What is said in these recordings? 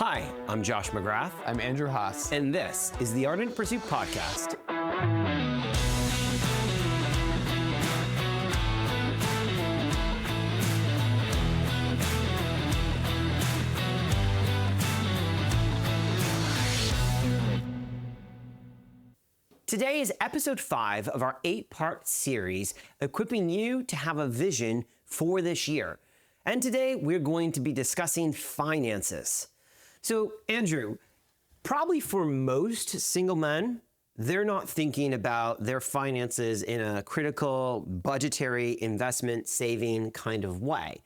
Hi, I'm Josh McGrath. I'm Andrew Haas. And this is the Ardent Pursuit Podcast. Today is episode 5 of our 8-part series, equipping you to have a vision for this year. And today we're going to be discussing finances. So, Andrew, probably for most single men, they're not thinking about their finances in a critical budgetary investment saving kind of way.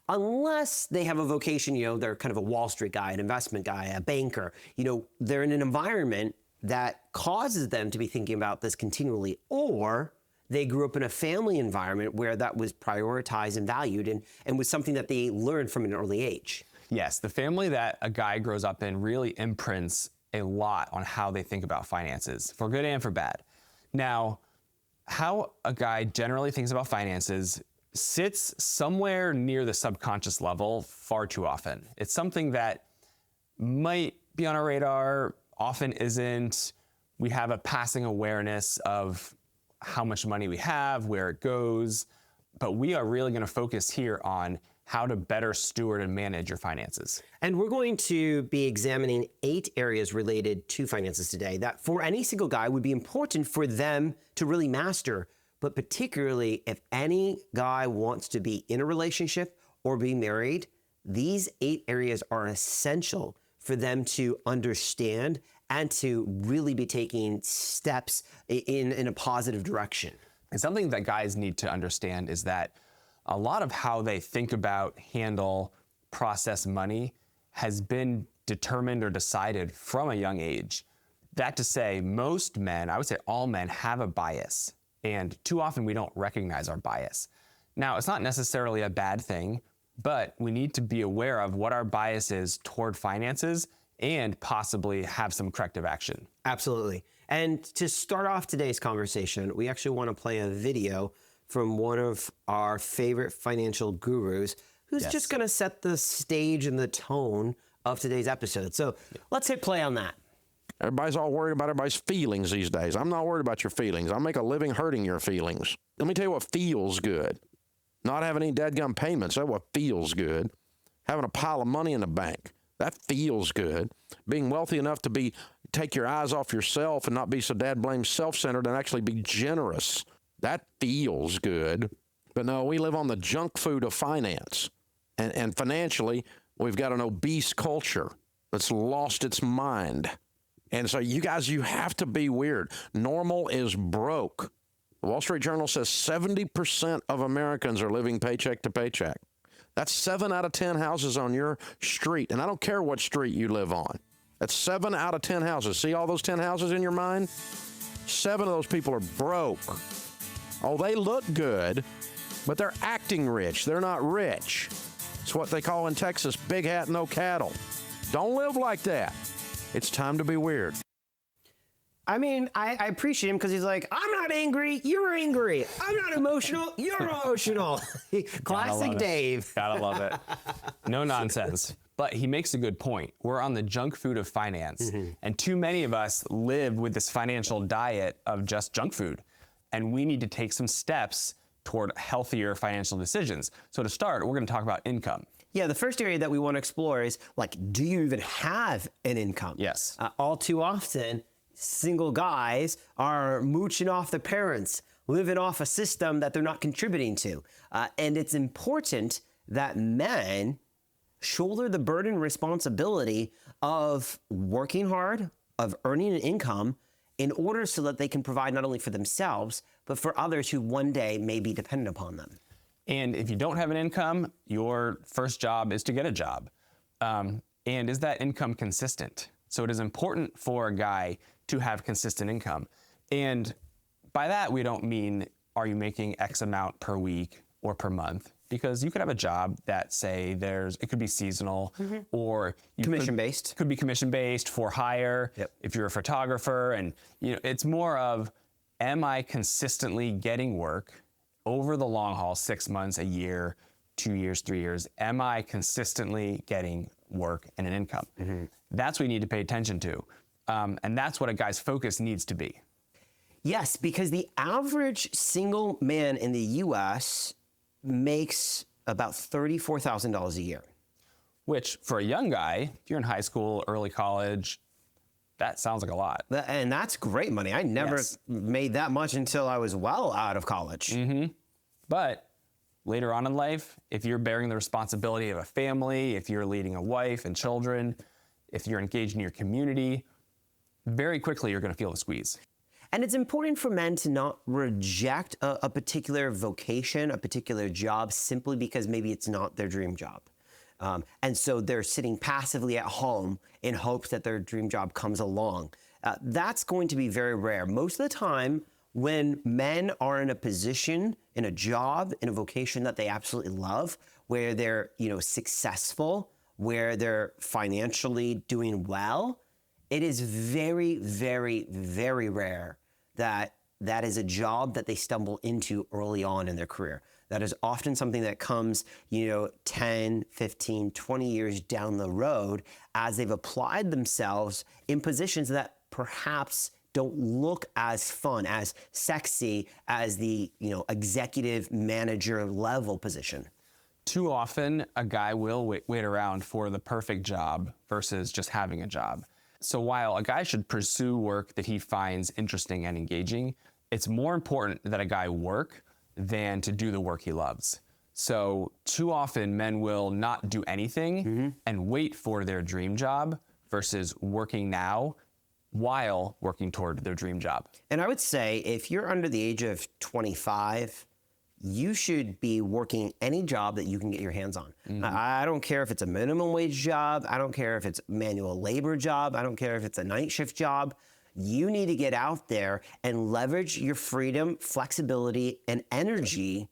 Unless they have a vocation, they're kind of a Wall Street guy, an investment guy, a banker. They're in an environment that causes them to be thinking about this continually, or they grew up in a family environment where that was prioritized and valued and was something that they learned from an early age. Yes, the family that a guy grows up in really imprints a lot on how they think about finances, for good and for bad. Now, how a guy generally thinks about finances sits somewhere near the subconscious level far too often. It's something that might be on our radar, often isn't. We have a passing awareness of how much money we have, where it goes, but we are really going to focus here on how to better steward and manage your finances. And we're going to be examining 8 areas related to finances today that for any single guy would be important for them to really master, but particularly if any guy wants to be in a relationship or be married, these 8 areas are essential for them to understand and to really be taking steps in a positive direction. And something that guys need to understand is that a lot of how they think about, handle, process money has been determined or decided from a young age. That to say, most men, I would say all men, have a bias. And too often we don't recognize our bias. Now, it's not necessarily a bad thing, but we need to be aware of what our bias is toward finances and possibly have some corrective action. Absolutely. And to start off today's conversation, we actually want to play a video from one of our favorite financial gurus who's just going to set the stage and the tone of today's episode. So let's hit play on that. Everybody's all worried about everybody's feelings these days. I'm not worried about your feelings. I'll make a living hurting your feelings. Let me tell you what feels good. Not having any dadgum payments, that's what feels good. Having a pile of money in the bank, that feels good. Being wealthy enough to take your eyes off yourself and not be so dad-blame self-centered and actually be generous, that feels good. But no, we live on the junk food of finance. And financially, we've got an obese culture that's lost its mind. And so you guys, you have to be weird. Normal is broke. The Wall Street Journal says 70% of Americans are living paycheck to paycheck. That's 7 out of 10 houses on your street. And I don't care what street you live on. That's 7 out of 10 houses. See all those 10 houses in your mind? 7 of those people are broke. Oh, they look good, but they're acting rich. They're not rich. It's what they call in Texas, big hat, no cattle. Don't live like that. It's time to be weird. I mean, I appreciate him because he's like, I'm not angry, you're angry. I'm not emotional, you're emotional. Classic Dave. Gotta love it. No nonsense. But he makes a good point. We're on the junk food of finance. And too many of us live with this financial diet of just junk food. And we need to take some steps toward healthier financial decisions. So to start, we're going to talk about income. Yeah, the first area that we want to explore is, do you even have an income? Yes. All too often, single guys are mooching off their parents, living off a system that they're not contributing to. And it's important that men shoulder the burden and responsibility of working hard, of earning an income, in order so that they can provide not only for themselves, but for others who one day may be dependent upon them. And if you don't have an income, your first job is to get a job. And is that income consistent? So it is important for a guy to have consistent income. And by that, we don't mean, are you making X amount per week or per month? Because you could have a job that, say, it could be seasonal, or commission-based. Could be commission-based, for hire. Yep. If you're a photographer, and it's more of, am I consistently getting work over the long haul, 6 months, a year, 2 years, 3 years? Am I consistently getting work and an income. That's what you need to pay attention to. And that's what a guy's focus needs to be. Yes, because the average single man in the U.S. makes about $34,000 a year. Which, for a young guy, if you're in high school, early college, that sounds like a lot. And that's great money. I never made that much until I was well out of college. But later on in life, if you're bearing the responsibility of a family, if you're leading a wife and children, if you're engaged in your community, very quickly you're going to feel the squeeze. And it's important for men to not reject a particular vocation, a particular job, simply because maybe it's not their dream job. And so they're sitting passively at home in hopes that their dream job comes along. That's going to be very rare. Most of the time, when men are in a position, in a job, in a vocation that they absolutely love, where they're, successful, where they're financially doing well, it is very, very, very rare that that is a job that they stumble into early on in their career. That is often something that comes, 10, 15, 20 years down the road as they've applied themselves in positions that perhaps don't look as fun, as sexy as the, executive manager level position. Too often, a guy will wait around for the perfect job versus just having a job. So while a guy should pursue work that he finds interesting and engaging, it's more important that a guy work than to do the work he loves. So too often men will not do anything and wait for their dream job versus working now while working toward their dream job. And I would say if you're under the age of 25, you should be working any job that you can get your hands on. I don't care if it's a minimum wage job. I don't care if it's a manual labor job. I don't care if it's a night shift job. You need to get out there and leverage your freedom, flexibility, and energy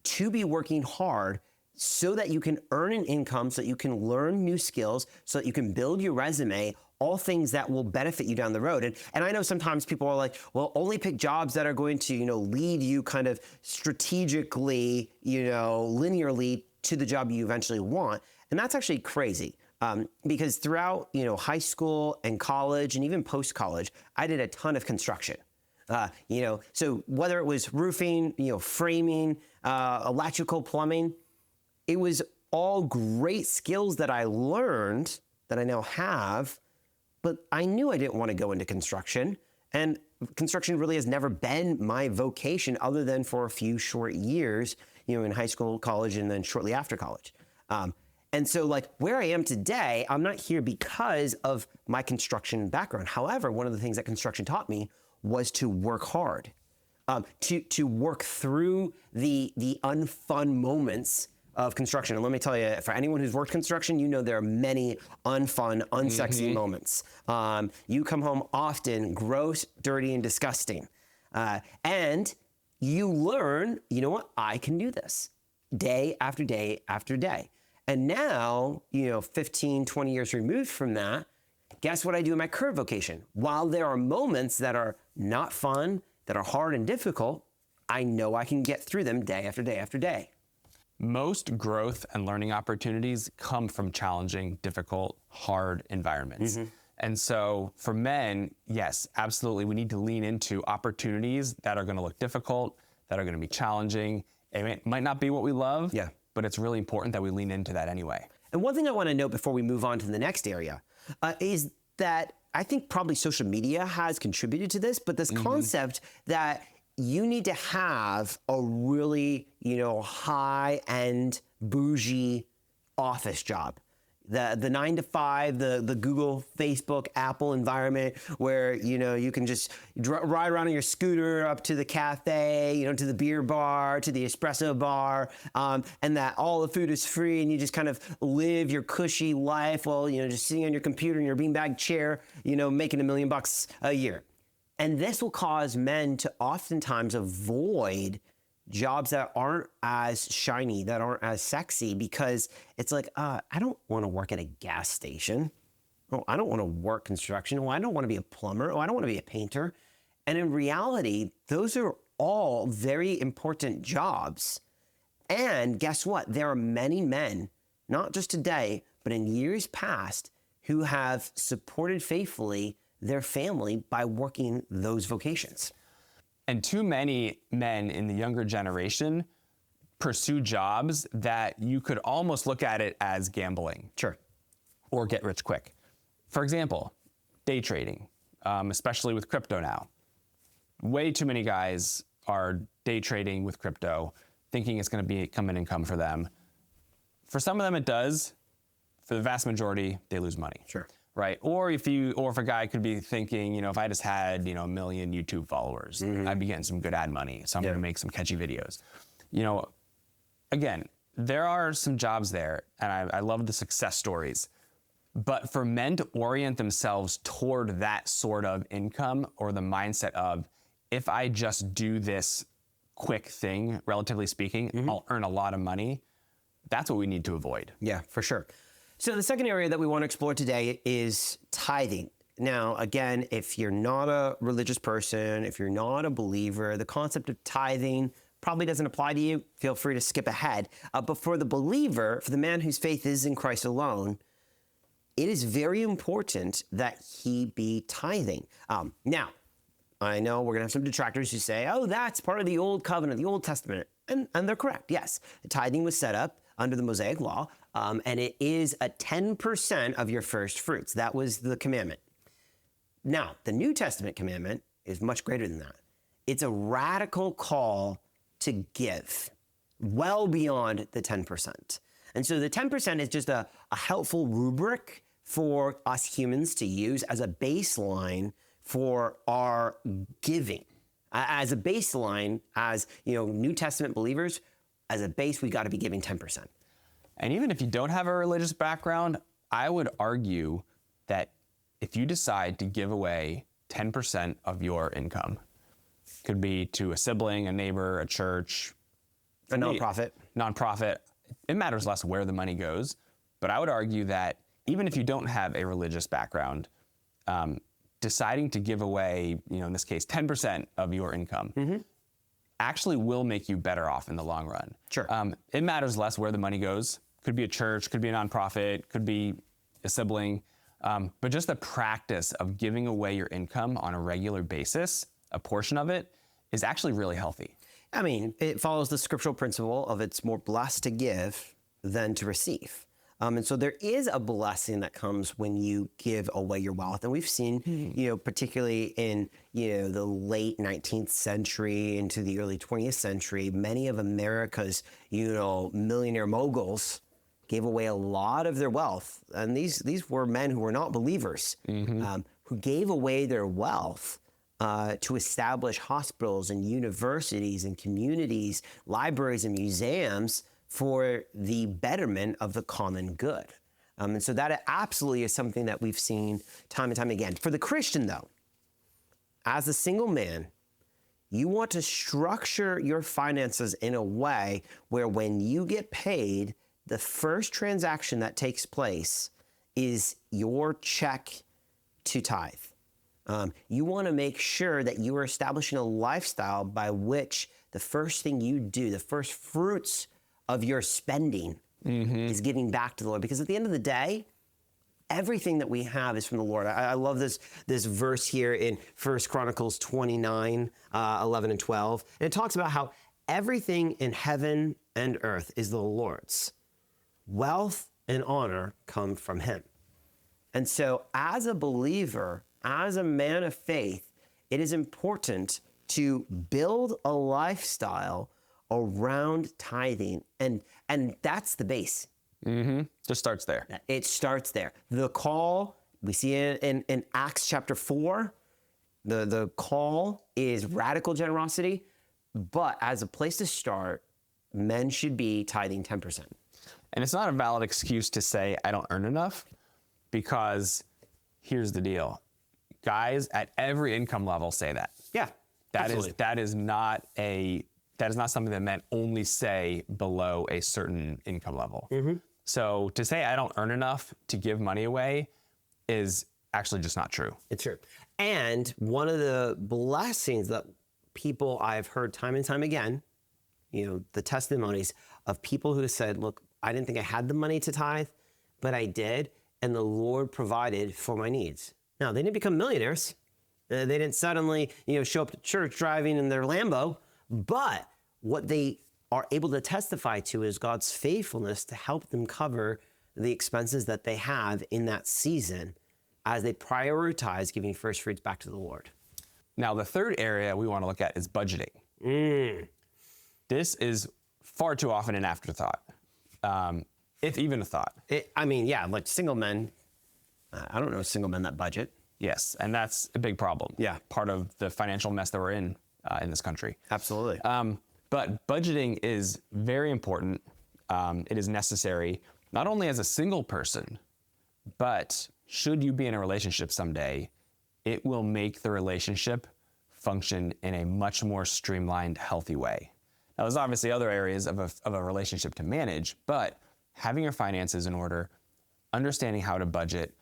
to be working hard so that you can earn an income, so that you can learn new skills, so that you can build your resume, all things that will benefit you down the road. And I know sometimes people are like, well, only pick jobs that are going to, lead you kind of strategically, linearly to the job you eventually want. And that's actually crazy. Because throughout, high school and college and even post-college, I did a ton of construction. So whether it was roofing, framing, electrical, plumbing, it was all great skills that I learned that I now have, but I knew I didn't want to go into construction. And construction really has never been my vocation other than for a few short years, in high school, college, and then shortly after college. And so where I am today, I'm not here because of my construction background. However, one of the things that construction taught me was to work hard, to work through the unfun moments of construction. And let me tell you, for anyone who's worked construction, there are many unfun, unsexy moments. You come home often gross, dirty, and disgusting. And you learn, I can do this day after day after day. And now, 15, 20 years removed from that, guess what I do in my current vocation? While there are moments that are not fun, that are hard and difficult, I know I can get through them day after day after day. Most growth and learning opportunities come from challenging, difficult, hard environments. And so for men, yes, absolutely, we need to lean into opportunities that are going to look difficult, that are going to be challenging. It might not be what we love, but it's really important that we lean into that anyway. And one thing I want to note before we move on to the next area is that I think probably social media has contributed to this, but this concept that you need to have a really, high-end, bougie office job. The 9 to 5, the Google, Facebook, Apple environment where, you can just ride around on your scooter up to the cafe, to the beer bar, to the espresso bar, and that all the food is free and you just kind of live your cushy life while, just sitting on your computer in your beanbag chair, making $1 million a year. And this will cause men to oftentimes avoid jobs that aren't as shiny, that aren't as sexy, because it's like, I don't want to work at a gas station. Oh, I don't want to work construction. Oh, I don't want to be a plumber. Oh, I don't want to be a painter. And in reality, those are all very important jobs. And guess what? There are many men, not just today, but in years past who have supported faithfully their family by working those vocations. And too many men in the younger generation pursue jobs that you could almost look at it as gambling. Sure. Or get rich quick. For example, day trading, especially with crypto now. Way too many guys are day trading with crypto, thinking it's going to become an income for them. For some of them, it does. For the vast majority, they lose money. Sure. Right. Or if a guy could be thinking, if I just had, 1 million YouTube followers, I'd be getting some good ad money. So I'm going to make some catchy videos. Again, there are some jobs there, and I love the success stories. But for men to orient themselves toward that sort of income, or the mindset of, if I just do this quick thing, relatively speaking, I'll earn a lot of money, that's what we need to avoid. Yeah, for sure. So the second area that we want to explore today is tithing. Now, again, if you're not a religious person, if you're not a believer, the concept of tithing probably doesn't apply to you. Feel free to skip ahead. But for the believer, for the man whose faith is in Christ alone, it is very important that he be tithing. Now, I know we're going to have some detractors who say, oh, that's part of the Old Covenant, the Old Testament. And they're correct. Yes, the tithing was set up under the Mosaic Law, and it is a 10% of your first fruits. That was the commandment. Now, the New Testament commandment is much greater than that. It's a radical call to give, well beyond the 10%. And so the 10% is just a helpful rubric for us humans to use as a baseline for our giving. As a baseline, as New Testament believers, as a base, we got to be giving 10%. And even if you don't have a religious background, I would argue that if you decide to give away 10% of your income, could be to a sibling, a neighbor, a church, A nonprofit. It matters less where the money goes. But I would argue that even if you don't have a religious background, deciding to give away, in this case, 10% of your income actually will make you better off in the long run. Sure. It matters less where the money goes. Could be a church, could be a nonprofit, could be a sibling. But just the practice of giving away your income on a regular basis, a portion of it, is actually really healthy. I mean, it follows the scriptural principle of it's more blessed to give than to receive. And so there is a blessing that comes when you give away your wealth. And we've seen, particularly in, the late 19th century into the early 20th century, many of America's, millionaire moguls gave away a lot of their wealth. And these were men who were not believers, who gave away their wealth to establish hospitals and universities and communities, libraries and museums for the betterment of the common good. And so that absolutely is something that we've seen time and time again. For the Christian, though, as a single man, you want to structure your finances in a way where when you get paid, the first transaction that takes place is your check to tithe. You want to make sure that you are establishing a lifestyle by which the first thing you do, the first fruits of your spending is giving back to the Lord. Because at the end of the day, everything that we have is from the Lord. I love this verse here in 1 Chronicles 29, 11 and 12. And it talks about how everything in heaven and earth is the Lord's. Wealth and honor come from him. And so as a believer, as a man of faith, it is important to build a lifestyle around tithing. And that's the base. Just starts there. It starts there. The call, we see it in Acts chapter 4, the call is radical generosity, but as a place to start, men should be tithing 10%. And it's not a valid excuse to say, I don't earn enough, because here's the deal. Guys at every income level say that. Yeah, absolutely. That is not something that men only say below a certain income level. So to say I don't earn enough to give money away is actually just not true. It's true. And one of the blessings that people I've heard time and time again, the testimonies of people who have said, look, I didn't think I had the money to tithe, but I did, and the Lord provided for my needs. Now, they didn't become millionaires. They didn't suddenly, show up to church driving in their Lambo, but what they are able to testify to is God's faithfulness to help them cover the expenses that they have in that season as they prioritize giving first fruits back to the Lord. Now, the third area we want to look at is budgeting. This is far too often an afterthought, if even a thought. Like single men, I don't know single men that budget. Yes, and that's a big problem. Yeah. Part of the financial mess that we're in this country. Absolutely. But budgeting is very important. It is necessary, not only as a single person, but should you be in a relationship someday, it will make the relationship function in a much more streamlined, healthy way. Now, there's obviously other areas of a relationship to manage, but having your finances in order, understanding how to budget,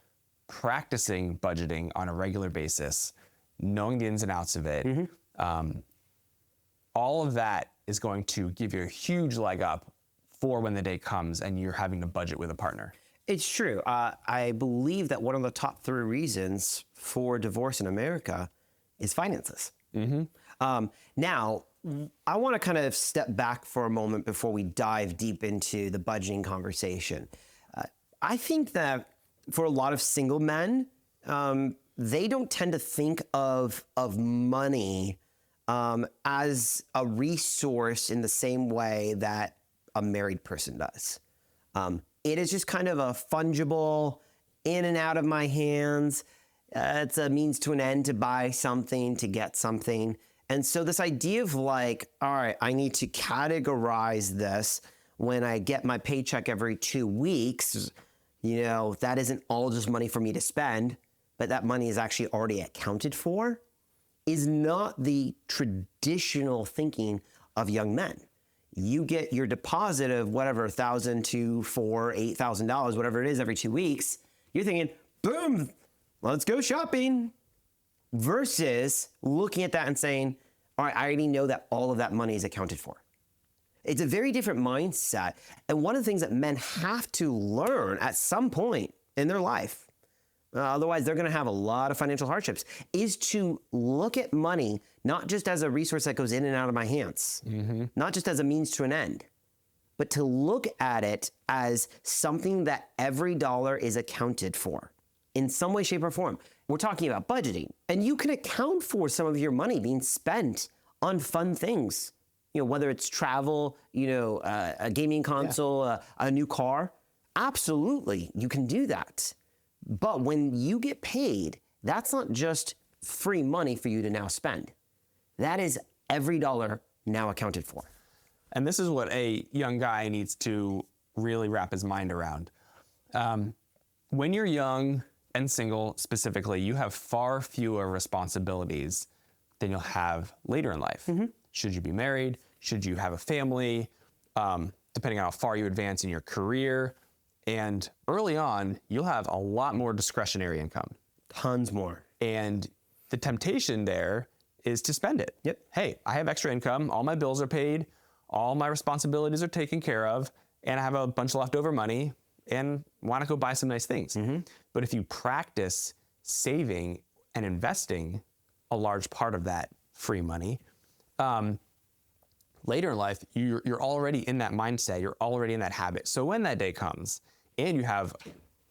practicing budgeting on a regular basis, knowing the ins and outs of it, all of that is going to give you a huge leg up for when the day comes and you're having to budget with a partner. It's true. I believe that one of the top 3 reasons for divorce in America is finances. Now, I want to kind of step back for a moment before we dive deep into the budgeting conversation. I think that for a lot of single men, they don't tend to think of money as a resource in the same way that a married person does. It is just kind of a fungible, in and out of my hands. It's a means to an end to buy something, to get something. And so this idea of like, all right, I need to categorize this when I get my paycheck every 2 weeks, that isn't all just money for me to spend, but that money is actually already accounted for, is not the traditional thinking of young men. You get your deposit of whatever, $1,000 to $4,000, $8,000, whatever it is every 2 weeks. You're thinking, boom, let's go shopping. Versus looking at that and saying, all right, I already know that all of that money is accounted for. It's a very different mindset. And one of the things that men have to learn at some point in their life, otherwise they're going to have a lot of financial hardships, is to look at money not just as a resource that goes in and out of my hands, not just as a means to an end, but to look at it as something that every dollar is accounted for in some way, shape, or form. We're talking about budgeting, and you can account for some of your money being spent on fun things. Whether it's travel, a gaming console, a new car, absolutely, you can do that. But when you get paid, that's not just free money for you to now spend. That is every dollar now accounted for. And this is what a young guy needs to really wrap his mind around. When you're young and single specifically, you have far fewer responsibilities than you'll have later in life. Should you be married? Should you have a family? Depending on how far you advance in your career. And early on, you'll have a lot more discretionary income. Tons more. And the temptation there is to spend it. Yep. Hey, I have extra income. All my bills are paid. All my responsibilities are taken care of. And I have a bunch of leftover money and want to go buy some nice things. But if you practice saving and investing a large part of that free money, later in life, you're already in that mindset. You're already in that habit. So when that day comes and you have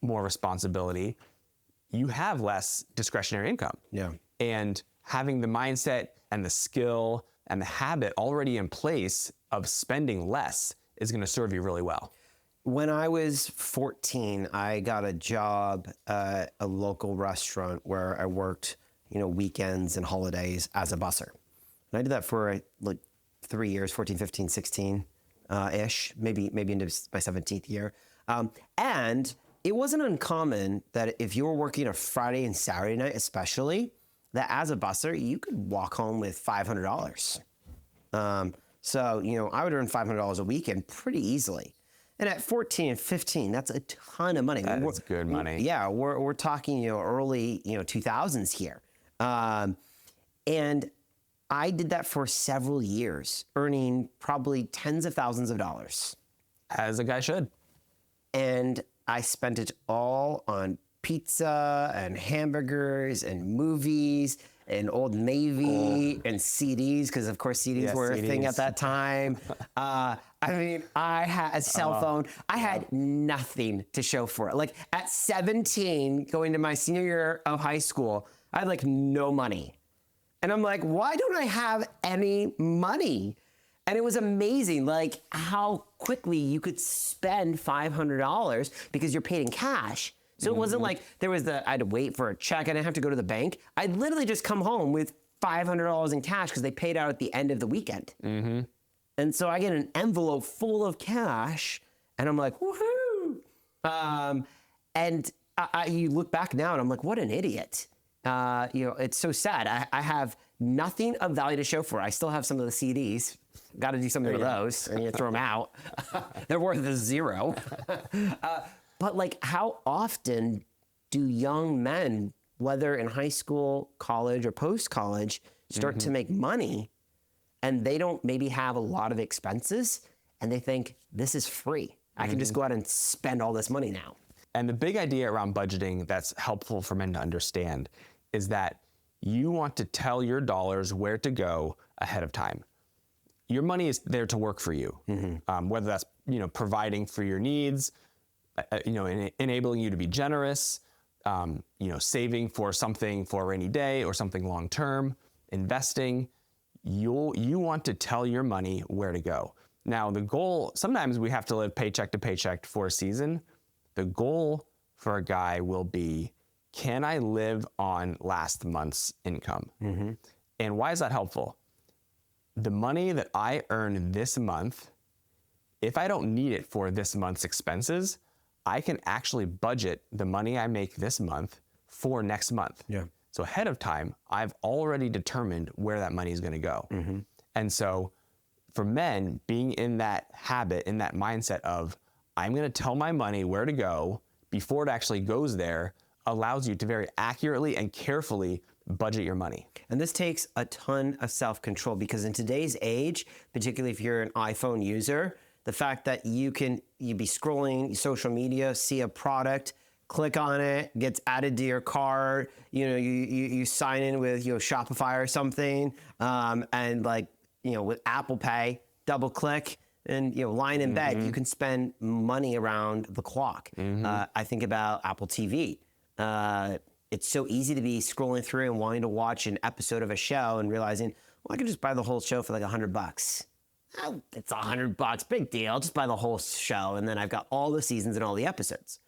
more responsibility, you have less discretionary income. Yeah. And having the mindset and the skill and the habit already in place of spending less is going to serve you really well. When I was 14, I got a job at a local restaurant where I worked, weekends and holidays as a busser. And I did that for 3 years, 14, 15, 16 ish, maybe into my 17th year. And it wasn't uncommon that if you were working a Friday and Saturday night, especially, that as a busser, you could walk home with $500. So, I would earn $500 a weekend pretty easily. And at 14 and 15, that's a ton of money. That's good money. Yeah, we're talking, early, 2000s here. And I did that for several years, earning probably tens of thousands of dollars. As a guy should. And I spent it all on pizza and hamburgers and movies and Old Navy and CDs, because of course CDs were a thing at CDs. that time. I mean, I had a cell phone. I had nothing to show for it. Like at 17, going to my senior year of high school, I had like no money. And I'm like, why don't I have any money? And it was amazing, like how quickly you could spend $500 because you're paid in cash. So it wasn't like there was I had to wait for a check. I didn't have to go to the bank. I'd literally just come home with $500 in cash because they paid out at the end of the weekend. And so I get an envelope full of cash and I'm like, woohoo. And you look back now and I'm like, what an idiot. It's so sad. I have nothing of value to show for it. I still have some of the CDs. Got to do something with those and you throw them out. They're worth a zero. But like, how often do young men, whether in high school, college, or post-college, start to make money and they don't maybe have a lot of expenses and they think, this is free. I can just go out and spend all this money now. And the big idea around budgeting that's helpful for men to understand is that you want to tell your dollars where to go ahead of time. Your money is there to work for you, whether that's providing for your needs, enabling you to be generous, saving for something for a rainy day or something long term, investing. You want to tell your money where to go. Now the goal, sometimes we have to live paycheck to paycheck for a season. The goal for a guy will be, can I live on last month's income? And why is that helpful? The money that I earn this month, if I don't need it for this month's expenses, I can actually budget the money I make this month for next month. So ahead of time, I've already determined where that money is going to go. And so for men, being in that habit, in that mindset of, I'm going to tell my money where to go before it actually goes there, allows you to very accurately and carefully budget your money. And this takes a ton of self-control because in today's age, particularly if you're an iPhone user, the fact that you'd be scrolling social media, see a product, click on it, gets added to your cart, you sign in with Shopify or something, and with Apple Pay, double click, and lying in bed, you can spend money around the clock. I think about Apple TV. It's so easy to be scrolling through and wanting to watch an episode of a show and realizing, well, I could just buy the whole show for like $100. Oh, it's $100, big deal. I'll just buy the whole show, and then I've got all the seasons and all the episodes.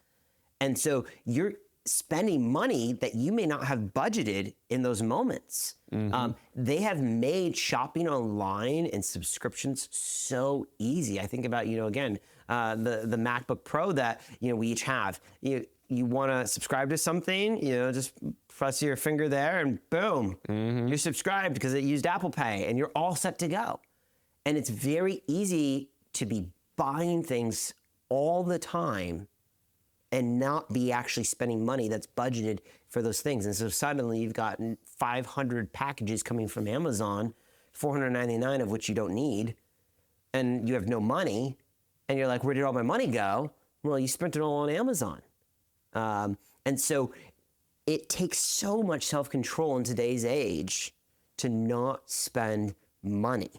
And so you're spending money that you may not have budgeted in those moments. They have made shopping online and subscriptions so easy. I think about, again, the MacBook Pro that, we each have. You want to subscribe to something, just press your finger there and boom, you're subscribed because it used Apple Pay and you're all set to go. And it's very easy to be buying things all the time and not be actually spending money that's budgeted for those things. And so suddenly you've got 500 packages coming from Amazon, 499 of which you don't need, and you have no money, and you're like, where did all my money go? Well, you spent it all on Amazon. And so it takes so much self-control in today's age to not spend money.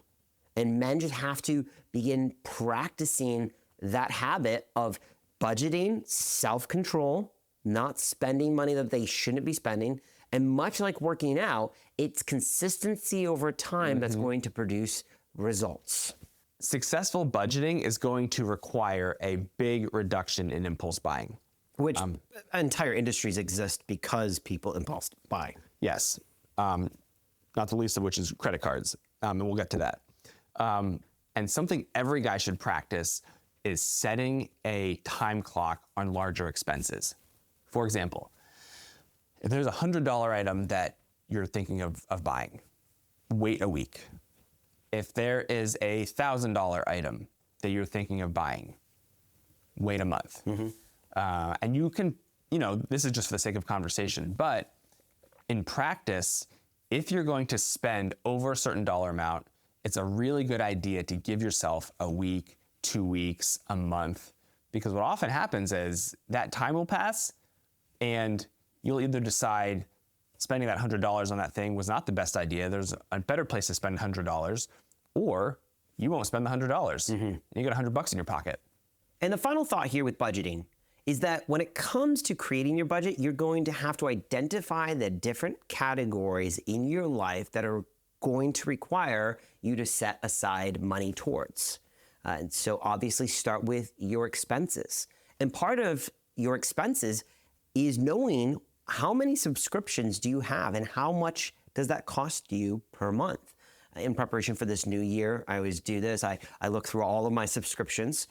And men just have to begin practicing that habit of budgeting, self-control, not spending money that they shouldn't be spending. And much like working out, it's consistency over time that's going to produce results. Successful budgeting is going to require a big reduction in impulse buying. Which entire industries exist because people impulse buy. Yes, not the least of which is credit cards, and we'll get to that. And something every guy should practice is setting a time clock on larger expenses. For example, if there's a $100 item that you're thinking of buying, wait a week. If there is a $1,000 item that you're thinking of buying, wait a month. And you can, this is just for the sake of conversation, but in practice, if you're going to spend over a certain dollar amount, it's a really good idea to give yourself a week, 2 weeks, a month Because what often happens is that time will pass and you'll either decide spending that $100 on that thing was not the best idea. There's a better place to spend $100, or you won't spend the $100 and you got $100 in your pocket. And the final thought here with budgeting is that when it comes to creating your budget, you're going to have to identify the different categories in your life that are going to require you to set aside money towards. And so obviously start with your expenses. And part of your expenses is knowing how many subscriptions do you have and how much does that cost you per month. In preparation for this new year, I always do this. I look through all of my subscriptions,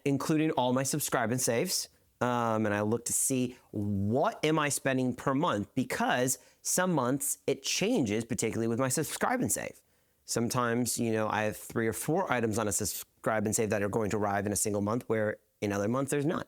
including all my subscribe and saves. And I look to see what am I spending per month, because some months it changes, particularly with my subscribe and save. Sometimes, I have 3 or 4 items on a subscribe and save that are going to arrive in a single month, where in other months there's none.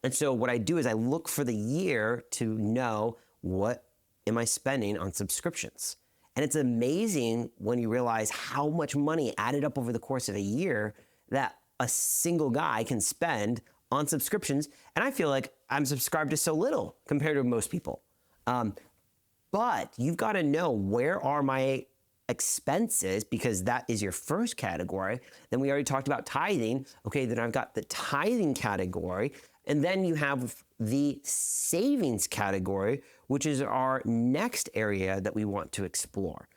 And so what I do is I look for the year to know what am I spending on subscriptions. And it's amazing when you realize how much money added up over the course of a year that a single guy can spend on subscriptions. And I feel like I'm subscribed to so little compared to most people. But you've got to know, where are my expenses, because that is your first category. Then we already talked about tithing. Okay, then I've got the tithing category. And then you have the savings category, which is our next area that we want to explore.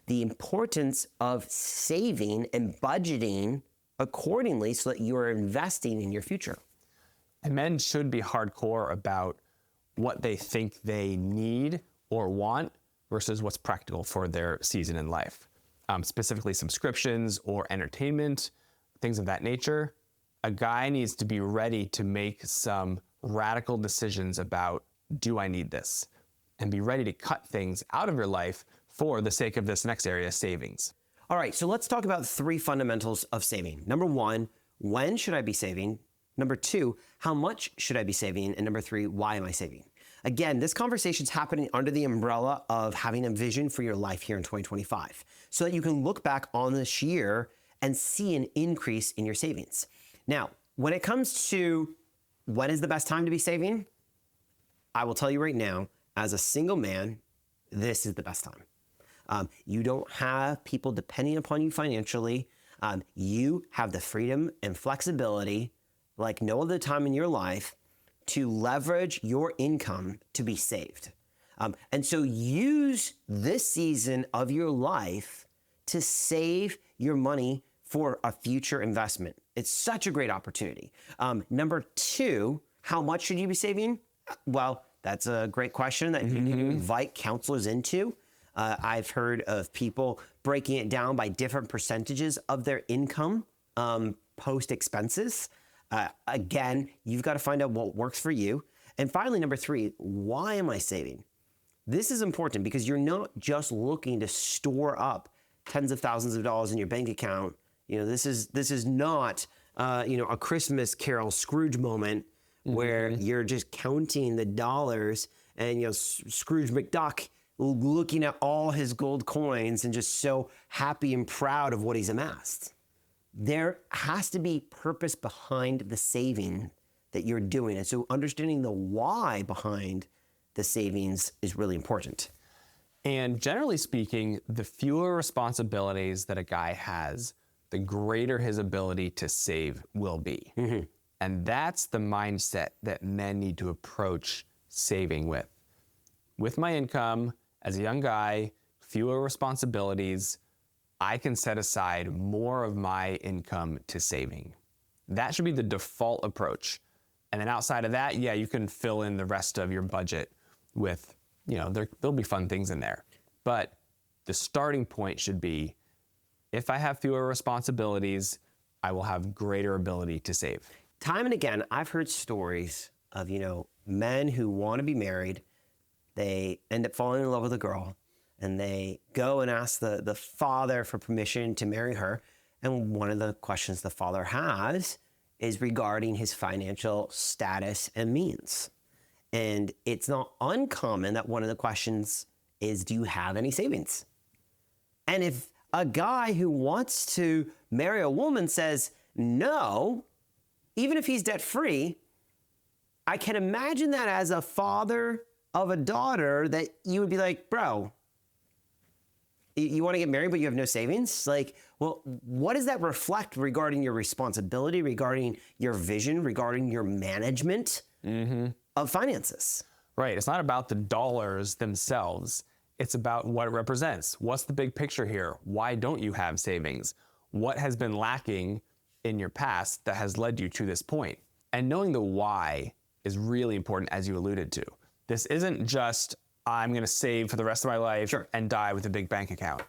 The importance of saving and budgeting accordingly so that you are investing in your future. And men should be hardcore about what they think they need or want versus what's practical for their season in life. Specifically subscriptions or entertainment, things of that nature. A guy needs to be ready to make some radical decisions about, do I need this? And be ready to cut things out of your life for the sake of this next area, savings. All right, so let's talk about 3 fundamentals of saving. Number 1, when should I be saving? Number 2, how much should I be saving? And number 3, why am I saving? Again, this conversation is happening under the umbrella of having a vision for your life here in 2025, so that you can look back on this year and see an increase in your savings. Now, when it comes to when is the best time to be saving, I will tell you right now, as a single man, this is the best time. You don't have people depending upon you financially. You have the freedom and flexibility like no other time in your life to leverage your income to be saved. And so use this season of your life to save your money for a future investment. It's such a great opportunity. Number 2, how much should you be saving? Well, that's a great question that you need to invite counselors into. I've heard of people breaking it down by different percentages of their income post expenses. Again, you've got to find out what works for you. And finally, number 3, why am I saving? This is important because you're not just looking to store up tens of thousands of dollars in your bank account. This is not a Christmas Carol Scrooge moment where you're just counting the dollars and Scrooge McDuck looking at all his gold coins and just so happy and proud of what he's amassed. There has to be purpose behind the saving that you're doing. And so understanding the why behind the savings is really important. And generally speaking, the fewer responsibilities that a guy has, the greater his ability to save will be. And that's the mindset that men need to approach saving with. With my income, as a young guy, fewer responsibilities, I can set aside more of my income to saving. That should be the default approach. And then outside of that, you can fill in the rest of your budget with, there'll be fun things in there. But the starting point should be, if I have fewer responsibilities, I will have greater ability to save. Time and again, I've heard stories of, men who want to be married. They end up falling in love with a girl, and they go and ask the father for permission to marry her. And one of the questions the father has is regarding his financial status and means. And it's not uncommon that one of the questions is, do you have any savings? And if a guy who wants to marry a woman says no, even if he's debt free, I can imagine that as a father of a daughter that you would be like, bro, you want to get married, but you have no savings? Like, well, what does that reflect regarding your responsibility, regarding your vision, regarding your management of finances? Right. It's not about the dollars themselves. It's about what it represents. What's the big picture here? Why don't you have savings? What has been lacking in your past that has led you to this point? And knowing the why is really important, as you alluded to. This isn't just, I'm going to save for the rest of my life and die with a big bank account.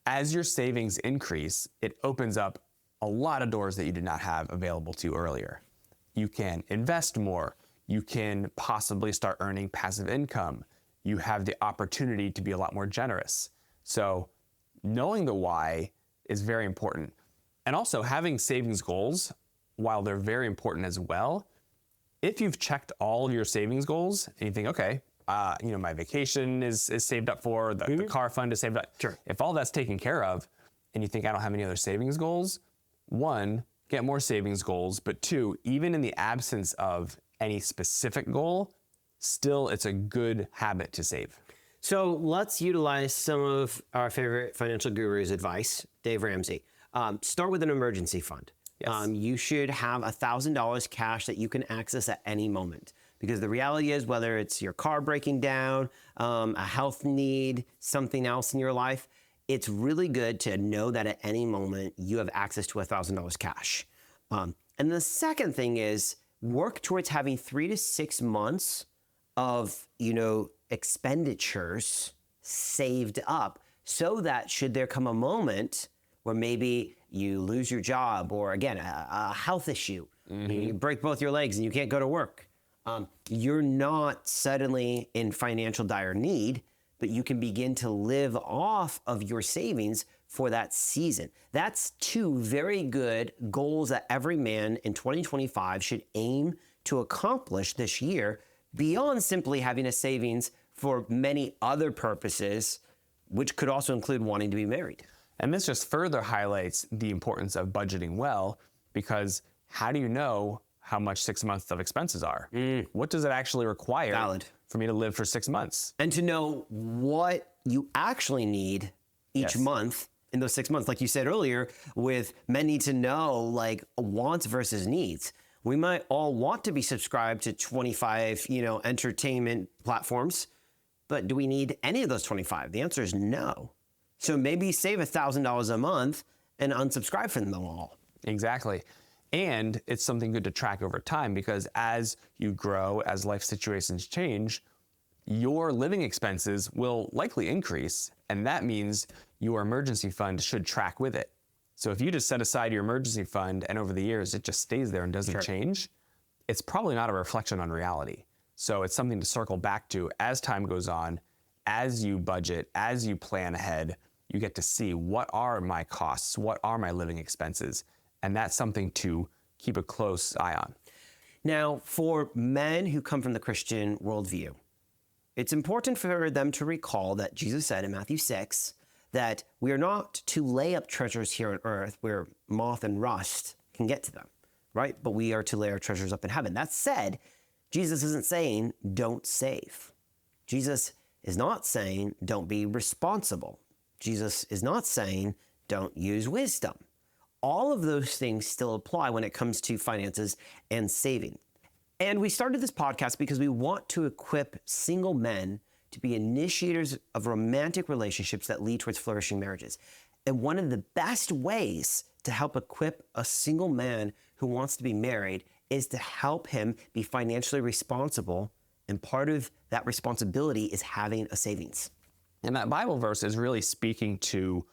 As your savings increase, it opens up a lot of doors that you did not have available to you earlier. You can invest more. You can possibly start earning passive income. You have the opportunity to be a lot more generous. So knowing the why is very important. And also having savings goals, while they're very important as well, if you've checked all of your savings goals and you think, okay, my vacation is saved up for, the car fund is saved up. Sure. If all that's taken care of and you think I don't have any other savings goals, one, get more savings goals, but two, even in the absence of any specific goal, still it's a good habit to save. So let's utilize some of our favorite financial guru's advice, Dave Ramsey. Start with an emergency fund. Yes. You should have $1,000 cash that you can access at any moment. Because the reality is, whether it's your car breaking down, a health need, something else in your life, it's really good to know that at any moment you have access to $1,000 cash. And the second thing is work towards having 3 to 6 months of, expenditures saved up so that should there come a moment where maybe you lose your job or again, a health issue, you break both your legs and you can't go to work. You're not suddenly in financial dire need, but you can begin to live off of your savings for that season. That's 2 very good goals that every man in 2025 should aim to accomplish this year, beyond simply having a savings for many other purposes, which could also include wanting to be married. And this just further highlights the importance of budgeting well, because how do you know how much 6 months of expenses are? What does it actually require for me to live for 6 months? And to know what you actually need each month in those 6 months. Like you said earlier, with men need to know like wants versus needs. We might all want to be subscribed to 25, entertainment platforms, but do we need any of those 25? The answer is no. So maybe save $1,000 a month and unsubscribe from them all. Exactly. And it's something good to track over time, because as you grow, as life situations change, your living expenses will likely increase. And that means your emergency fund should track with it. So if you just set aside your emergency fund and over the years it just stays there and doesn't change, it's probably not a reflection on reality. So it's something to circle back to as time goes on, as you budget, as you plan ahead. You get to see, what are my costs? What are my living expenses? And that's something to keep a close eye on. Now, for men who come from the Christian worldview, it's important for them to recall that Jesus said in Matthew 6 that we are not to lay up treasures here on earth where moth and rust can get to them, right? But we are to lay our treasures up in heaven. That said, Jesus isn't saying don't save. Jesus is not saying don't be responsible. Jesus is not saying don't use wisdom. All of those things still apply when it comes to finances and saving. And we started this podcast because we want to equip single men to be initiators of romantic relationships that lead towards flourishing marriages. And one of the best ways to help equip a single man who wants to be married is to help him be financially responsible. And part of that responsibility is having a savings. And that Bible verse is really speaking to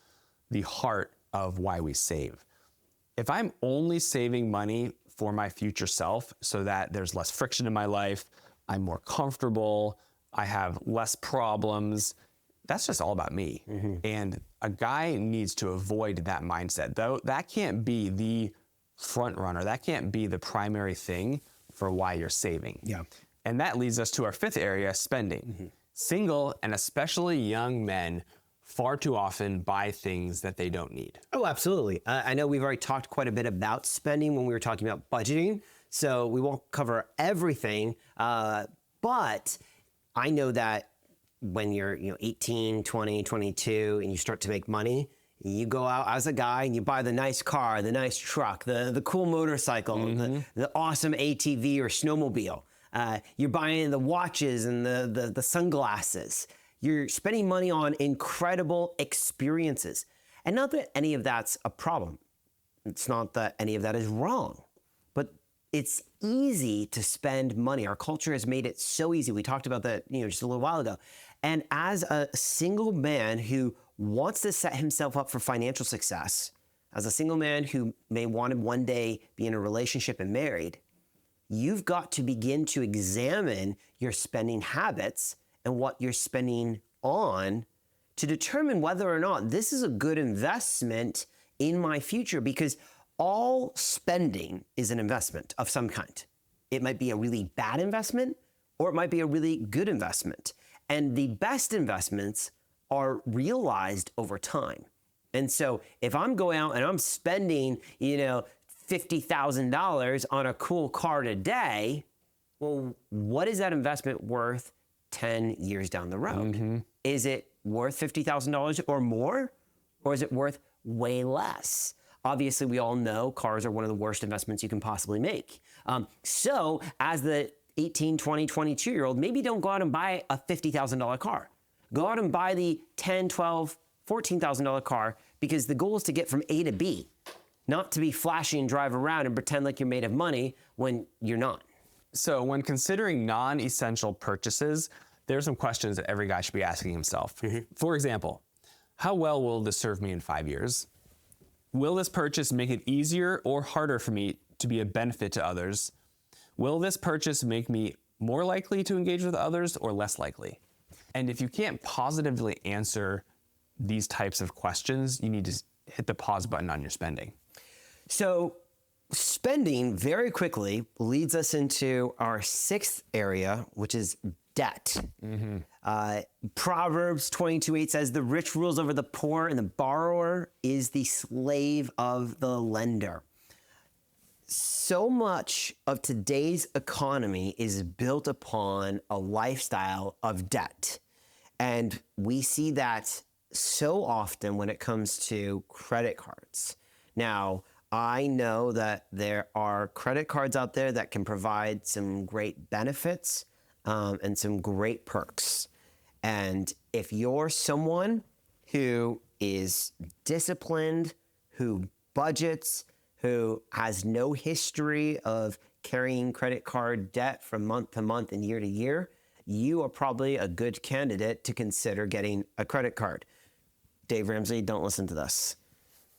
the heart of why we save. If I'm only saving money for my future self so that there's less friction in my life, I'm more comfortable, I have less problems, that's just all about me. And a guy needs to avoid that mindset. Though that can't be the front runner. That can't be the primary thing for why you're saving. Yeah. And that leads us to our 5th area, spending. Single and especially young men far too often buy things that they don't need. Oh, absolutely. I know we've already talked quite a bit about spending when we were talking about budgeting, so we won't cover everything. But I know that when you're 18, 20, 22, and you start to make money, you go out as a guy and you buy the nice car, the nice truck, the cool motorcycle, the awesome ATV or snowmobile. You're buying the watches and the sunglasses. You're spending money on incredible experiences. And not that any of that's a problem. It's not that any of that is wrong. But it's easy to spend money. Our culture has made it so easy. We talked about that just a little while ago. And as a single man who wants to set himself up for financial success, as a single man who may want to one day be in a relationship and married, you've got to begin to examine your spending habits and what you're spending on to determine whether or not this is a good investment in my future, because all spending is an investment of some kind. It might be a really bad investment, or it might be a really good investment. And the best investments are realized over time. And so if I'm going out and I'm spending, $50,000 on a cool car today, well, what is that investment worth 10 years down the road? Is it worth $50,000 or more? Or is it worth way less? Obviously, we all know cars are one of the worst investments you can possibly make. So as the 18, 20, 22-year-old, maybe don't go out and buy a $50,000 car. Go out and buy the $10, $12, $14,000 car, because the goal is to get from A to B, not to be flashy and drive around and pretend like you're made of money when you're not. So when considering non-essential purchases, there are some questions that every guy should be asking himself. For example, how well will this serve me in 5 years? Will this purchase make it easier or harder for me to be a benefit to others? Will this purchase make me more likely to engage with others or less likely? And if you can't positively answer these types of questions, you need to hit the pause button on your spending. So spending very quickly leads us into our sixth area, which is debt. Proverbs 22:8 says, "The rich rules over the poor, and the borrower is the slave of the lender." So much of today's economy is built upon a lifestyle of debt. And we see that so often when it comes to credit cards. Now, I know that there are credit cards out there that can provide some great benefits and some great perks. And if you're someone who is disciplined, who budgets, who has no history of carrying credit card debt from month to month and year to year, you are probably a good candidate to consider getting a credit card. Dave Ramsey, don't listen to this.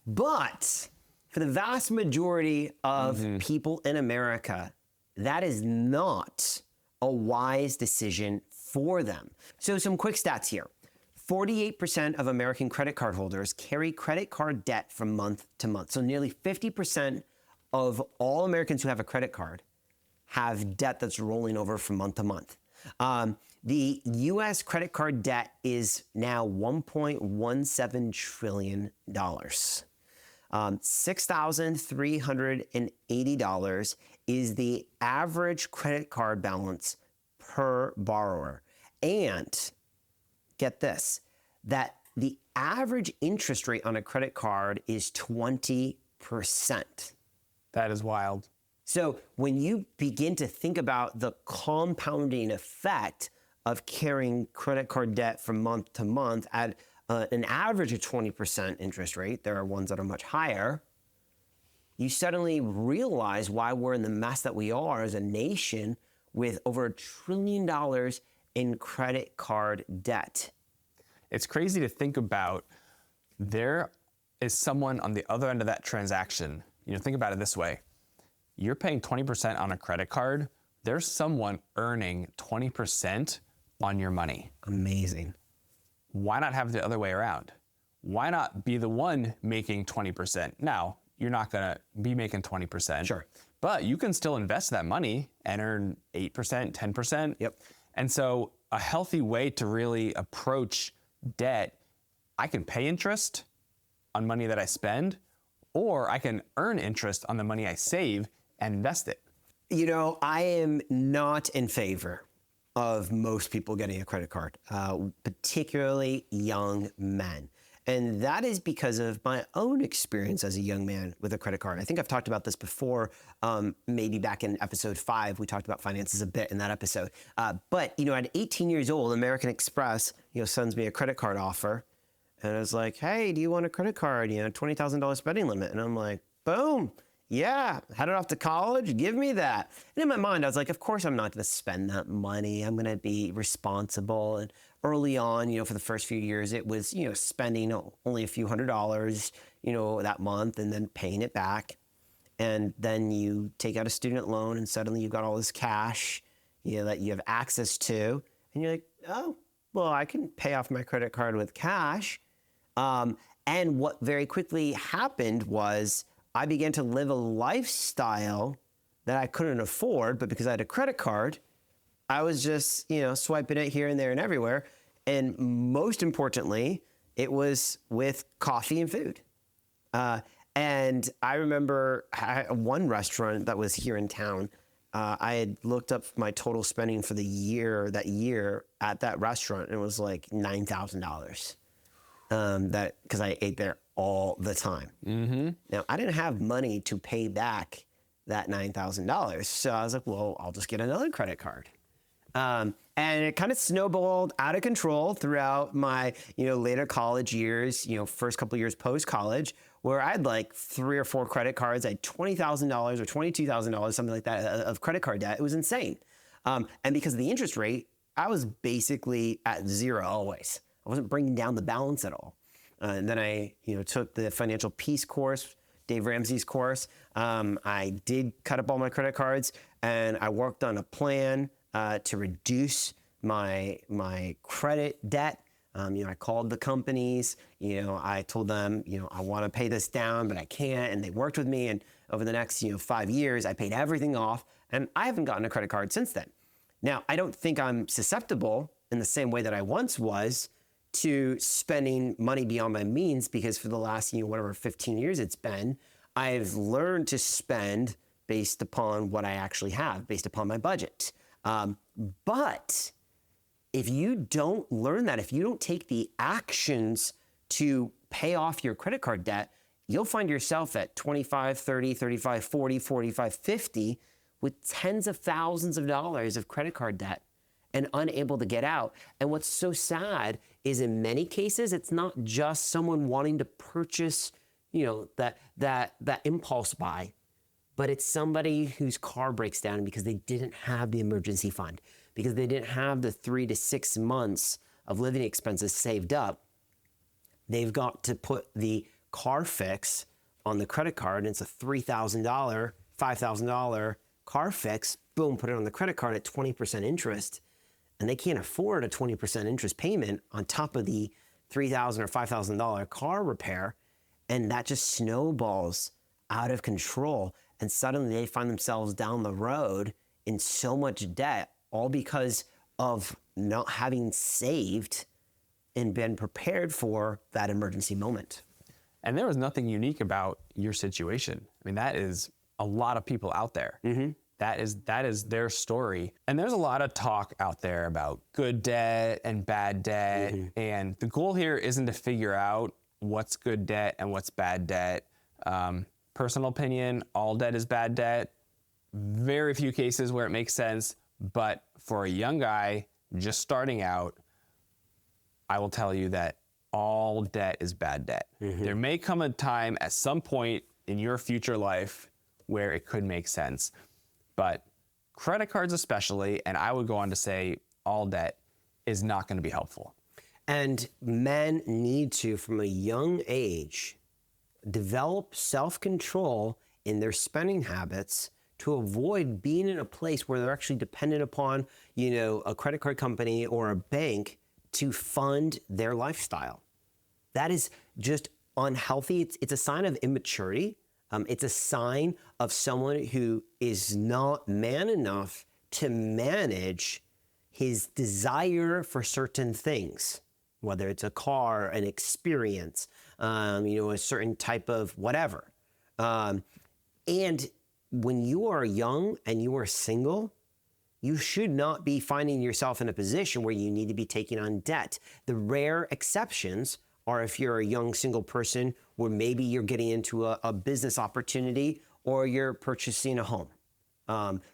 But for the vast majority of people in America, that is not a wise decision for them. So some quick stats here. 48% of American credit card holders carry credit card debt from month to month. So nearly 50% of all Americans who have a credit card have debt that's rolling over from month to month. The U.S. credit card debt is now $1.17 trillion. $6,380 is the average credit card balance per borrower. And get this, that the average interest rate on a credit card is 20%. That is wild. So when you begin to think about the compounding effect of carrying credit card debt from month to month at an average of 20% interest rate, there are ones that are much higher, you suddenly realize why we're in the mess that we are as a nation with over $1 trillion in credit card debt. It's crazy to think about. There is someone on the other end of that transaction. Think about it this way. You're paying 20% on a credit card. There's someone earning 20% on your money. Amazing. Why not have it the other way around? Why not be the one making 20%? Now, you're not going to be making 20%. Sure. But you can still invest that money and earn 8%, 10%. Yep. And so a healthy way to really approach debt, I can pay interest on money that I spend, or I can earn interest on the money I save and invest it. You know, I am not in favor of most people getting a credit card, particularly young men. And that is because of my own experience as a young man with a credit card. I think I've talked about this before, maybe back in episode 5, we talked about finances a bit in that episode. But, you know, at 18 years old, American Express, you know, sends me a credit card offer. And I was like, hey, do you want a credit card? You know, $20,000 spending limit. And I'm like, boom. Yeah, headed off to college, give me that. And in my mind, I was like, of course I'm not gonna spend that money. I'm gonna be responsible. And early on, you know, for the first few years, it was, you know, spending only a few $100s, you know, that month and then paying it back. And then you take out a student loan and suddenly you've got all this cash, you know, that you have access to. And you're like, oh, well, I can pay off my credit card with cash. And what very quickly happened was I began to live a lifestyle that I couldn't afford, but because I had a credit card, I was just, you know, swiping it here and there and everywhere. And most importantly, it was with coffee and food. And I remember one restaurant that was here in town, I had looked up my total spending for the year, that year at that restaurant, and it was like $9,000. Because I ate there all the time. Mm-hmm. Now, I didn't have money to pay back that $9,000. So I was like, well, I'll just get another credit card. And it kind of snowballed out of control throughout my, you know, later college years, you know, first couple of years post-college, where I had like 3 or 4 credit cards. I had $20,000 or $22,000, something like that, of credit card debt. It was insane. And because of the interest rate, I was basically at zero always. I wasn't bringing down the balance at all. And then I, you know, took the financial peace course, Dave Ramsey's course. I did cut up all my credit cards, and I worked on a plan to reduce my credit debt. You know, I called the companies. You know, I told them, you know, I want to pay this down, but I can't. And they worked with me. And over the next, you know, 5 years, I paid everything off, and I haven't gotten a credit card since then. Now, I don't think I'm susceptible in the same way that I once was to spending money beyond my means, because for the last, you know, whatever 15 years it's been, I've learned to spend based upon what I actually have, based upon my budget. But if you don't learn that, if you don't take the actions to pay off your credit card debt, you'll find yourself at 25, 30, 35, 40, 45, 50 with tens of thousands of dollars of credit card debt and unable to get out. And what's so sad is in many cases, it's not just someone wanting to purchase, you know, that impulse buy, but it's somebody whose car breaks down because they didn't have the emergency fund, because they didn't have the 3 to 6 months of living expenses saved up. They've got to put the car fix on the credit card, and it's a $3,000, $5,000 car fix. Boom, put it on the credit card at 20% interest. And they can't afford a 20% interest payment on top of the $3,000 or $5,000 car repair. And that just snowballs out of control. And suddenly they find themselves down the road in so much debt, all because of not having saved and been prepared for that emergency moment. And there was nothing unique about your situation. I mean, that is a lot of people out there. Mm-hmm. That is their story. And there's a lot of talk out there about good debt and bad debt. Mm-hmm. And the goal here isn't to figure out what's good debt and what's bad debt. Personal opinion, all debt is bad debt. Very few cases where it makes sense. But for a young guy just starting out, I will tell you that all debt is bad debt. Mm-hmm. There may come a time at some point in your future life where it could make sense. But credit cards especially, and I would go on to say all debt, is not going to be helpful. And men need to, from a young age, develop self-control in their spending habits to avoid being in a place where they're actually dependent upon, you know, a credit card company or a bank to fund their lifestyle. That is just unhealthy. It's a sign of immaturity. It's a sign of someone who is not man enough to manage his desire for certain things. whether it's a car, an experience, a certain type of whatever. And when you are young and you are single, you should not be finding yourself in a position where you need to be taking on debt. The rare exceptions are if you're a young single person where maybe you're getting into a business opportunity or you're purchasing a home.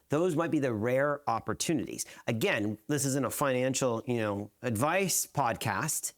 Those might be the rare opportunities. Again, this isn't a financial, advice podcast.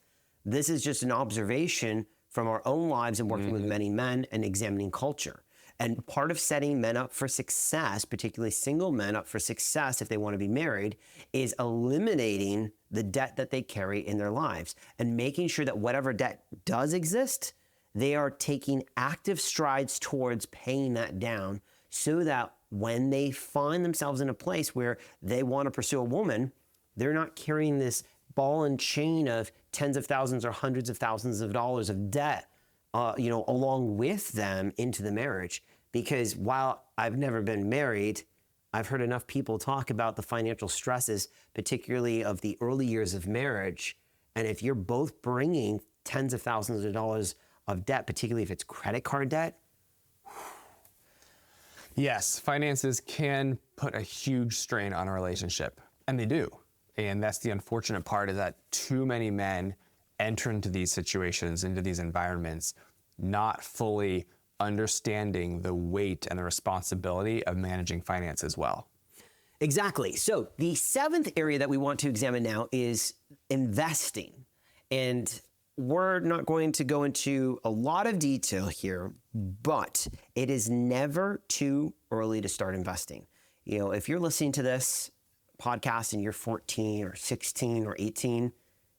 This is just an observation from our own lives and working with many men and examining culture. And part of setting men up for success, particularly single men up for success if they want to be married, is eliminating the debt that they carry in their lives and making sure that whatever debt does exist, they are taking active strides towards paying that down so that when they find themselves in a place where they want to pursue a woman, they're not carrying this ball and chain of tens of thousands or hundreds of thousands of dollars of debt along with them into the marriage. Because while I've never been married, I've heard enough people talk about the financial stresses, particularly of the early years of marriage. And if you're both bringing tens of thousands of dollars of debt, particularly if it's credit card debt. Yes, finances can put a huge strain on a relationship, and they do. And that's the unfortunate part, is that too many men enter into these situations, into these environments, not fully understanding the weight and the responsibility of managing finances well. Exactly. So the seventh area that we want to examine now is investing. And we're not going to go into a lot of detail here, but it is never too early to start investing. If you're listening to this podcast and you're 14 or 16 or 18,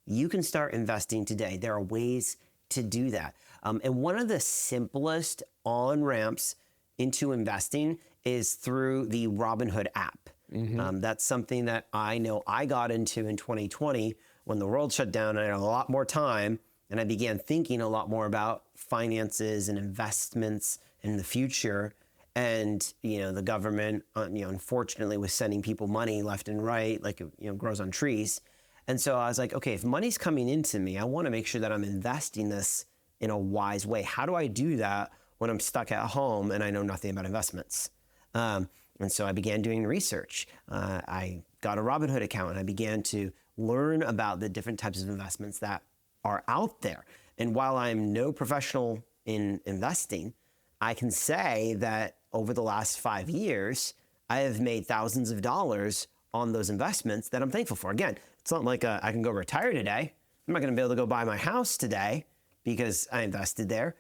you can start investing today. There are ways to do that. And one of the simplest on-ramps into investing is through the Robinhood app. That's something that I know I got into in 2020 when the world shut down and I had a lot more time, and I began thinking a lot more about finances and investments in the future. And, the government, unfortunately was sending people money left and right, like, grows on trees. And so I was like, okay, if money's coming into me, I want to make sure that I'm investing this in a wise way. How do I do that when I'm stuck at home and I know nothing about investments? And so I began doing research. I got a Robinhood account and I began to learn about the different types of investments that are out there. And while I'm no professional in investing, I can say that over the last 5 years, I have made thousands of dollars on those investments that I'm thankful for. Again, it's not like I can go retire today. I'm not going to be able to go buy my house today because I invested there.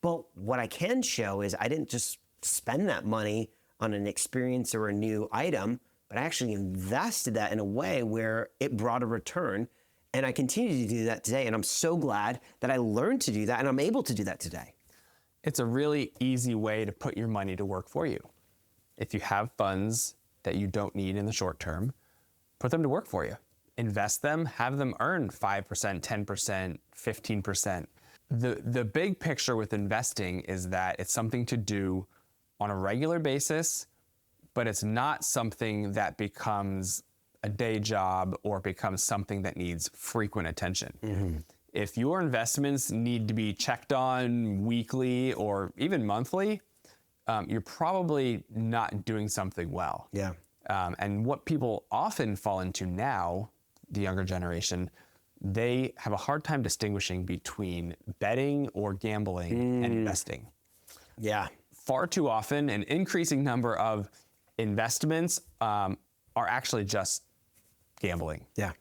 But what I can show is I didn't just spend that money on an experience or a new item, but I actually invested that in a way where it brought a return. And I continue to do that today. And I'm so glad that I learned to do that and I'm able to do that today. It's a really easy way to put your money to work for you. If you have funds that you don't need in the short term, put them to work for you. Invest them, have them earn 5%, 10%, 15%. The big picture with investing is that it's something to do on a regular basis, but it's not something that becomes a day job or becomes something that needs frequent attention. If your investments need to be checked on weekly or even monthly, you're probably not doing something well. Yeah. And what people often fall into now, the younger generation, they have a hard time distinguishing between betting or gambling and investing. Yeah. Far too often, an increasing number of investments are actually just gambling. Yeah.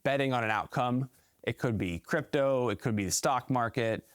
Betting on an outcome. It could be crypto, it could be the stock market.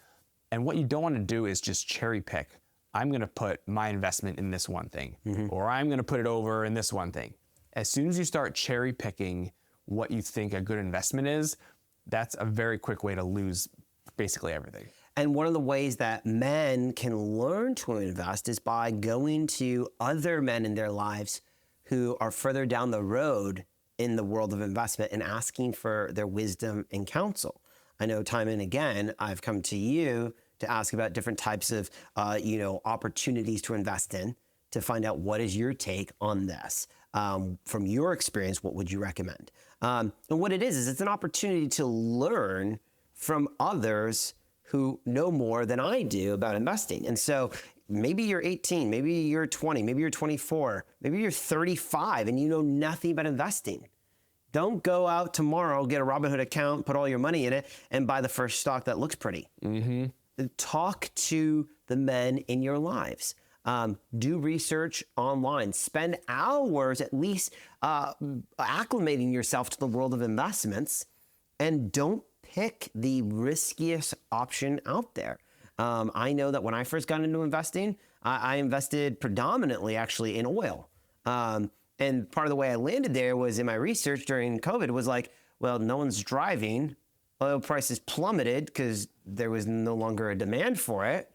And what you don't want to do is just cherry pick. I'm going to put my investment in this one thing, or I'm going to put it over in this one thing. As soon as you start cherry picking what you think a good investment is, that's a very quick way to lose basically everything. And one of the ways that men can learn to invest is by going to other men in their lives who are further down the road in the world of investment and asking for their wisdom and counsel. I know time and again, I've come to you to ask about different types of, opportunities to invest in, to find out what is your take on this. From your experience, what would you recommend? And what it is it's an opportunity to learn from others who know more than I do about investing. And so maybe you're 18, maybe you're 20, maybe you're 24, maybe you're 35 and you know nothing about investing. Don't go out tomorrow, get a Robinhood account, put all your money in it, and buy the first stock that looks pretty. Talk to the men in your lives. Do research online. Spend hours at least acclimating yourself to the world of investments, and don't pick the riskiest option out there. I know that when I first got into investing, I invested predominantly actually in oil. And part of the way I landed there was in my research during COVID was like, well, no one's driving. Oil prices plummeted because there was no longer a demand for it.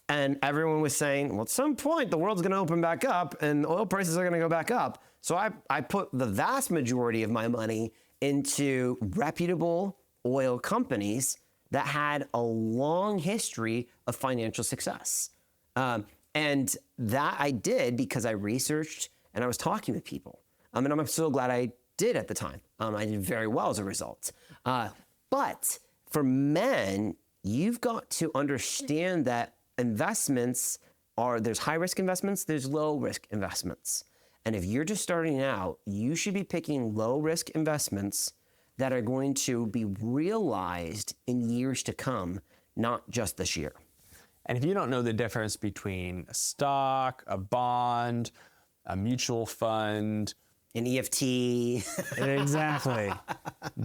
And everyone was saying, well, at some point the world's going to open back up and oil prices are going to go back up. So I put the vast majority of my money into reputable oil companies that had a long history of financial success. And that I did because I researched and I was talking with people. And I'm so glad I did at the time. I did very well as a result. But for men, you've got to understand that investments there's high risk investments, there's low risk investments. And if you're just starting out, you should be picking low risk investments that are going to be realized in years to come, not just this year. And if you don't know the difference between a stock, a bond, a mutual fund, an EFT. Exactly.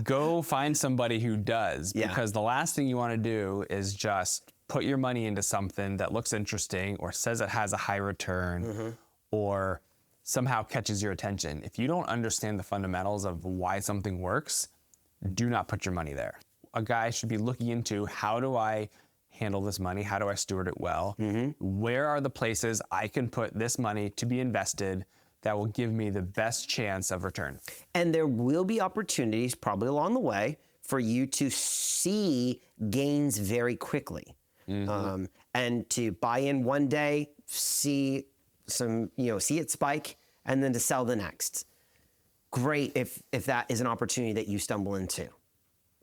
Go find somebody who does, because the last thing you want to do is just put your money into something that looks interesting or says it has a high return or somehow catches your attention. If you don't understand the fundamentals of why something works, do not put your money there. A guy should be looking into, how do I handle this money? How do I steward it well? Where are the places I can put this money to be invested that will give me the best chance of return? And there will be opportunities probably along the way for you to see gains very quickly. And to buy in one day, see it spike, and then to sell the next. Great if that is an opportunity that you stumble into.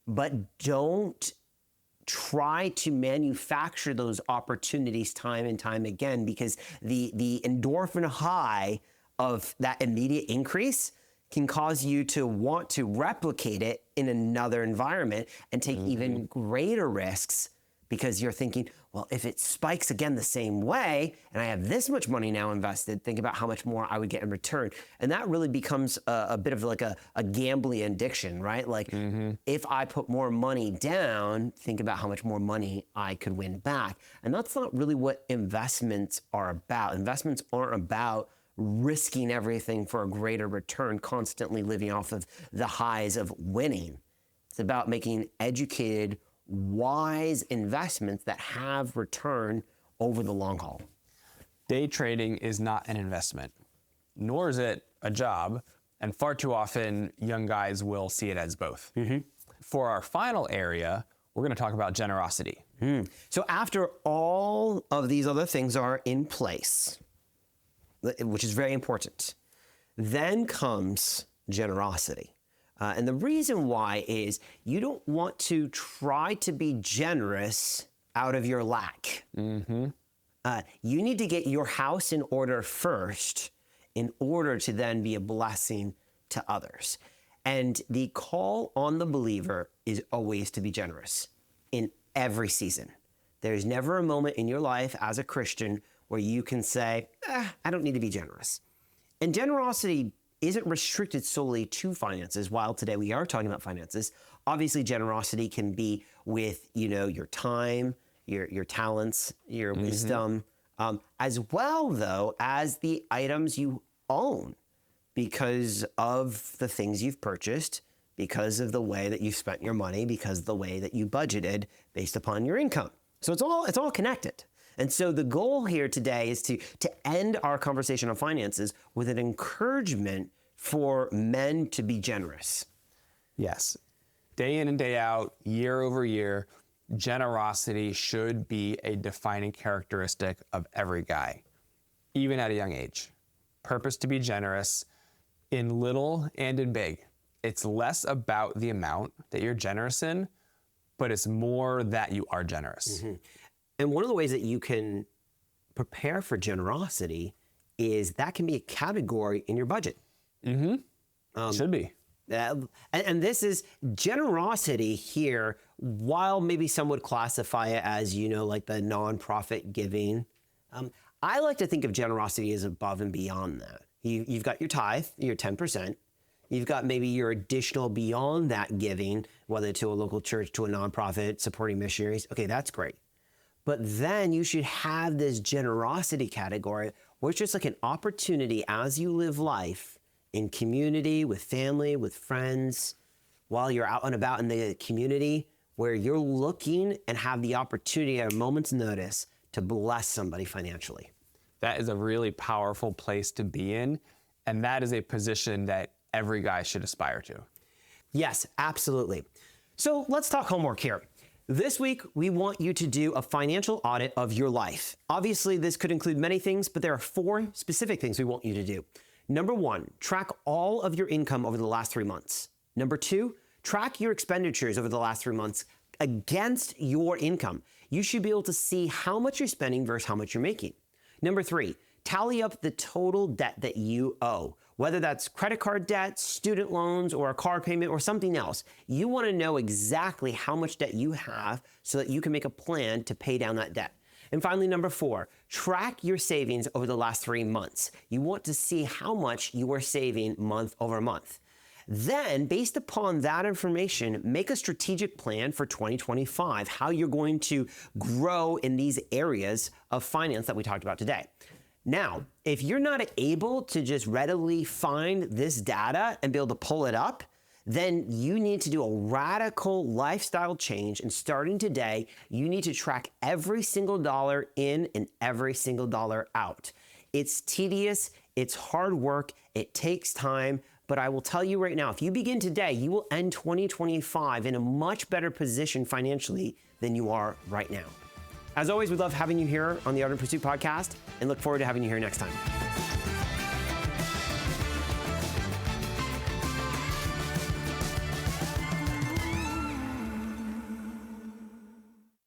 But don't try to manufacture those opportunities time and time again, because the endorphin high of that immediate increase can cause you to want to replicate it in another environment and take even greater risks, because you're thinking, well, if it spikes again the same way and I have this much money now invested, think about how much more I would get in return. And that really becomes a bit of like a gambling addiction, right? Like if I put more money down, think about how much more money I could win back. And that's not really what investments are about. Investments aren't about risking everything for a greater return, constantly living off of the highs of winning. It's about making educated, wise investments that have return over the long haul. Day trading is not an investment, nor is it a job, and far too often young guys will see it as both. For our final area, we're going to talk about generosity. So after all of these other things are in place, which is very important, then comes generosity. And the reason why is you don't want to try to be generous out of your lack. You need to get your house in order first in order to then be a blessing to others. And the call on the believer is always to be generous in every season. There's never a moment in your life as a Christian where you can say, I don't need to be generous. And generosity isn't restricted solely to finances. While today we are talking about finances, obviously generosity can be with, your time, your talents, your wisdom, as well though as the items you own, because of the things you've purchased, because of the way that you've spent your money, because of the way that you budgeted based upon your income. So it's all connected. And so the goal here today is to end our conversation on finances with an encouragement for men to be generous. Yes. Day in and day out, year over year, generosity should be a defining characteristic of every guy, even at a young age. Purpose to be generous in little and in big. it's less about the amount that you're generous in, but it's more that you are generous. And one of the ways that you can prepare for generosity is that can be a category in your budget. Should be. And this is generosity here, while maybe some would classify it as, like the nonprofit giving. I like to think of generosity as above and beyond that. You've got your tithe, your 10%. You've got maybe your additional beyond that giving, whether to a local church, to a nonprofit, supporting missionaries. Okay, that's great. But then you should have this generosity category, where it's just like an opportunity as you live life in community, with family, with friends, while you're out and about in the community, where you're looking and have the opportunity at a moment's notice to bless somebody financially. That is a really powerful place to be in. And that is a position that every guy should aspire to. Yes, absolutely. So let's talk homework here. This week, we want you to do a financial audit of your life. Obviously, this could include many things, but there are 4 specific things we want you to do. Number 1, track all of your income over the last 3 months. Number 2, track your expenditures over the last 3 months against your income. You should be able to see how much you're spending versus how much you're making. Number 3, tally up the total debt that you owe, whether that's credit card debt, student loans, or a car payment, or something else. You want to know exactly how much debt you have so that you can make a plan to pay down that debt. And finally, number 4, track your savings over the last 3 months. You want to see how much you are saving month over month. Then, based upon that information, make a strategic plan for 2025, how you're going to grow in these areas of finance that we talked about today. Now, if you're not able to just readily find this data and be able to pull it up, then you need to do a radical lifestyle change. And starting today, you need to track every single dollar in and every single dollar out. It's tedious, it's hard work, it takes time, but I will tell you right now, if you begin today, you will end 2025 in a much better position financially than you are right now. As always, we love having you here on the Art and Pursuit podcast and look forward to having you here next time.